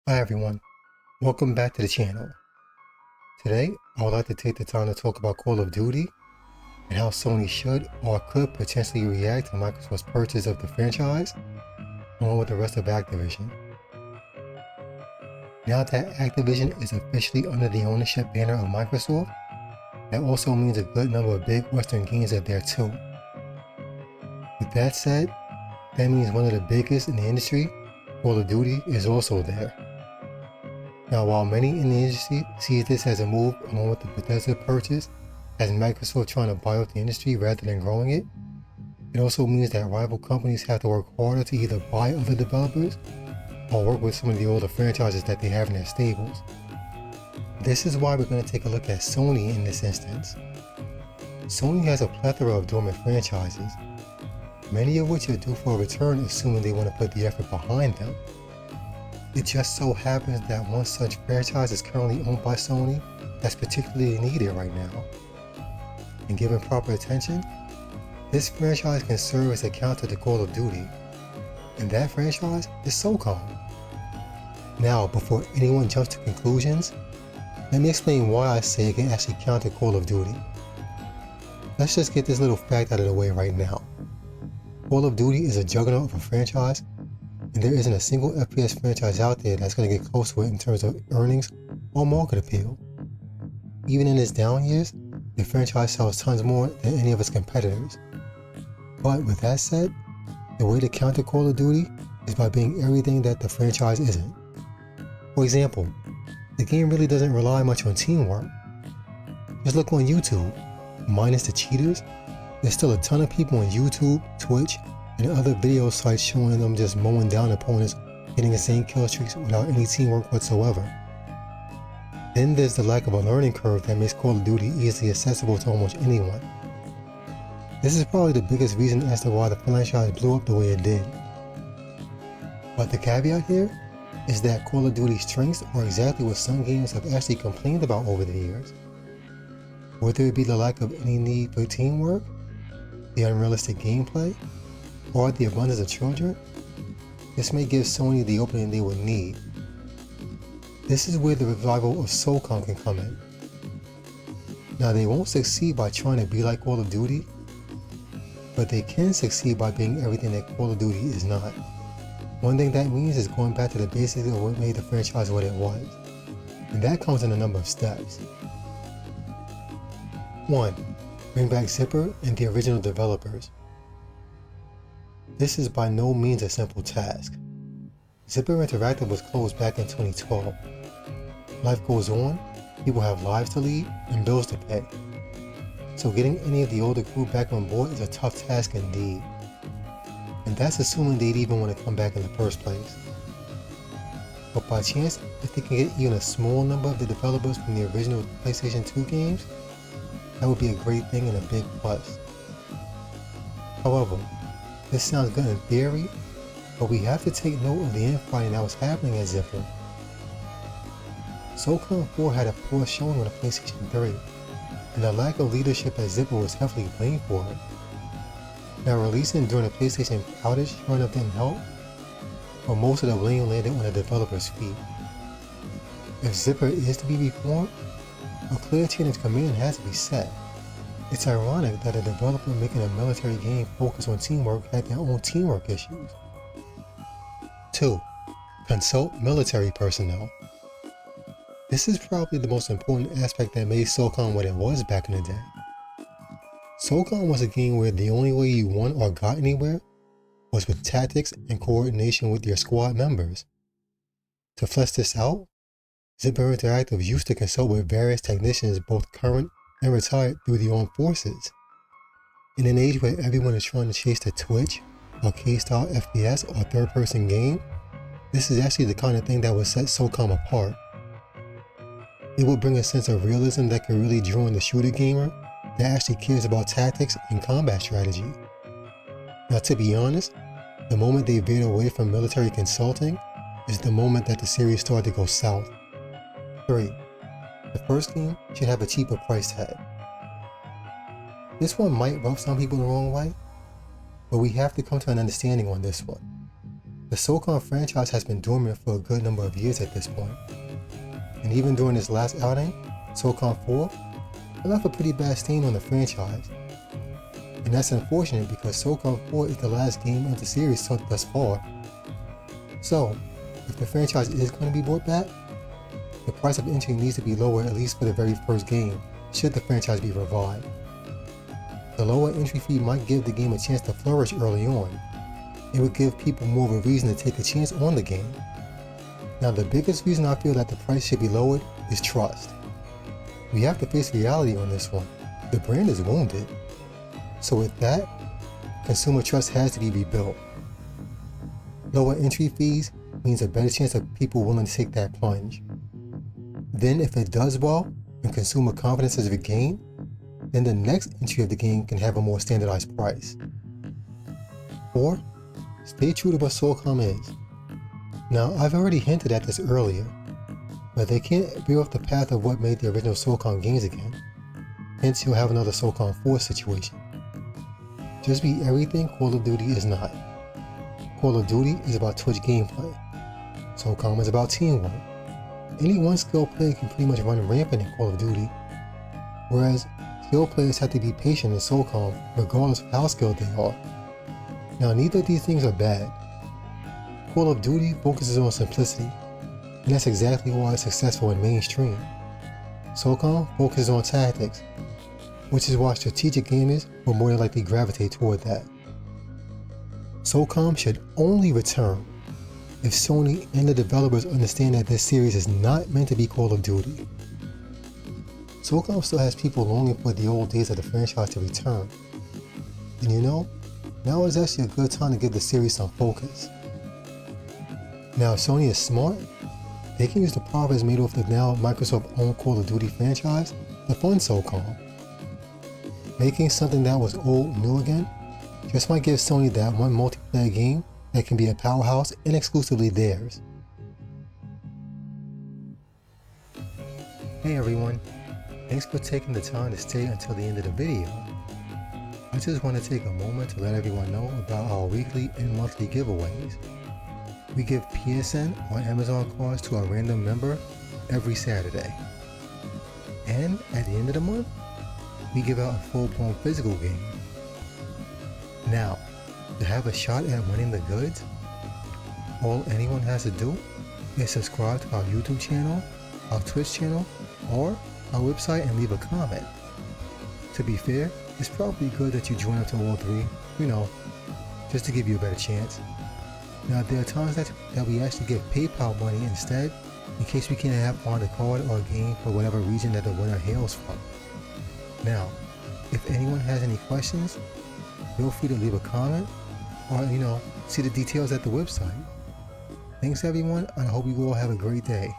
Hi everyone, welcome back to the channel. Today, I would like to take the time to talk about Call of Duty and how Sony should or could potentially react to Microsoft's purchase of the franchise, along with the rest of Activision. Now that Activision is officially under the ownership banner of Microsoft, that also means a good number of big Western games are there too. With that said, that means one of the biggest in the industry, Call of Duty, is also there. Now, while many in the industry see this as a move along with the Bethesda purchase, as Microsoft trying to buy out the industry rather than growing it, it also means that rival companies have to work harder to either buy other developers or work with some of the older franchises that they have in their stables. This is why we're going to take a look at Sony in this instance. Sony has a plethora of dormant franchises, many of which are due for a return assuming they want to put the effort behind them. It just so happens that one such franchise is currently owned by Sony that's particularly needed right now. And given proper attention, this franchise can serve as a counter to Call of Duty, and that franchise is Socom. Now, before anyone jumps to conclusions, let me explain why I say it can actually counter Call of Duty. Let's just get this little fact out of the way right now. Call of Duty is a juggernaut of a franchise, and there isn't a single FPS franchise out there that's going to get close to it in terms of earnings or market appeal. Even in its down years, the franchise sells tons more than any of its competitors. But with that said, the way to counter Call of Duty is by being everything that the franchise isn't. For example, the game really doesn't rely much on teamwork. Just look on YouTube. Minus the cheaters, there's still a ton of people on YouTube, Twitch, and other video sites showing them just mowing down opponents, getting insane kill streaks without any teamwork whatsoever. Then there's the lack of a learning curve that makes Call of Duty easily accessible to almost anyone. This is probably the biggest reason as to why the franchise blew up the way it did. But the caveat here is that Call of Duty's strengths are exactly what some games have actually complained about over the years. Whether it be the lack of any need for teamwork, the unrealistic gameplay, or the abundance of children, this may give Sony the opening they would need. This is where the revival of Socom can come in. Now, they won't succeed by trying to be like Call of Duty, but they can succeed by being everything that Call of Duty is not. One thing that means is going back to the basics of what made the franchise what it was, and that comes in a number of steps. 1. Bring back Zipper and the original developers. This is by no means a simple task. Zipper Interactive was closed back in 2012. Life goes on, people have lives to lead, and bills to pay. So getting any of the older crew back on board is a tough task indeed. And that's assuming they'd even want to come back in the first place. But by chance, if they can get even a small number of the developers from the original PlayStation 2 games, that would be a great thing and a big plus. However, this sounds good in theory, but we have to take note of the infighting that was happening at Zipper. Socom 4 had a poor showing on the PlayStation 3, and the lack of leadership at Zipper was heavily blamed for it. Now, releasing during the PlayStation outage run up didn't help, but most of the blame landed on the developers' feet. If Zipper is to be reformed, a clear chain of command has to be set. It's ironic that a developer making a military game focused on teamwork had their own teamwork issues. 2. Consult military personnel. This is probably the most important aspect that made Socom what it was back in the day. Socom was a game where the only way you won or got anywhere was with tactics and coordination with your squad members. To flesh this out, Zipper Interactive used to consult with various technicians, both current and retired, through the armed forces. In an age where everyone is trying to chase the Twitch, arcade-style FPS, or third-person game, this is actually the kind of thing that would set Socom apart. It would bring a sense of realism that could really draw in the shooter gamer that actually cares about tactics and combat strategy. Now, to be honest, the moment they veered away from military consulting is the moment that the series started to go south. 3. The first game should have a cheaper price tag. This one might rub some people the wrong way, but we have to come to an understanding on this one. The Socom franchise has been dormant for a good number of years at this point, and even during this last outing, Socom 4, it left a pretty bad stain on the franchise. And that's unfortunate because Socom 4 is the last game of the series thus far. So, if the franchise is going to be brought back, the price of entry needs to be lower at least for the very first game, should the franchise be revived. The lower entry fee might give the game a chance to flourish early on. It would give people more of a reason to take a chance on the game. Now the biggest reason I feel that the price should be lowered is trust. We have to face reality on this one. The brand is wounded. So with that, consumer trust has to be rebuilt. Lower entry fees means a better chance of people willing to take that plunge. Then if it does well and consumer confidence is regained, then the next entry of the game can have a more standardized price. Or, stay true to what Socom is. Now I've already hinted at this earlier, but they can't veer off the path of what made the original Socom games again, hence you'll have another Socom 4 situation. Just be everything Call of Duty is not. Call of Duty is about Twitch gameplay. Socom is about teamwork. Any one skilled player can pretty much run rampant in Call of Duty, whereas skilled players have to be patient in Socom regardless of how skilled they are. Now neither of these things are bad. Call of Duty focuses on simplicity, and that's exactly why it's successful in mainstream. Socom focuses on tactics, which is why strategic gamers will more than likely gravitate toward that. Socom should only return if Sony and the developers understand that this series is not meant to be Call of Duty. Socom still has people longing for the old days of the franchise to return. And you know, now is actually a good time to give the series some focus. Now if Sony is smart, they can use the profits made off the now Microsoft-owned Call of Duty franchise to fund Socom. Making something that was old new again just might give Sony that one multiplayer game that can be a powerhouse and exclusively theirs. Hey everyone, thanks for taking the time to stay until the end of the video. I just want to take a moment to let everyone know about our weekly and monthly giveaways. We give PSN or Amazon cards to a random member every Saturday. And at the end of the month, we give out a full-blown physical game. Now, to have a shot at winning the goods, all anyone has to do is subscribe to our YouTube channel, our Twitch channel, or our website and leave a comment. To be fair, it's probably good that you join up to all three, just to give you a better chance. Now there are times that we actually give PayPal money instead, in case we can't find a card or a game for whatever region that the winner hails from. Now, if anyone has any questions, feel free to leave a comment or, see the details at the website. Thanks everyone, and I hope you all have a great day.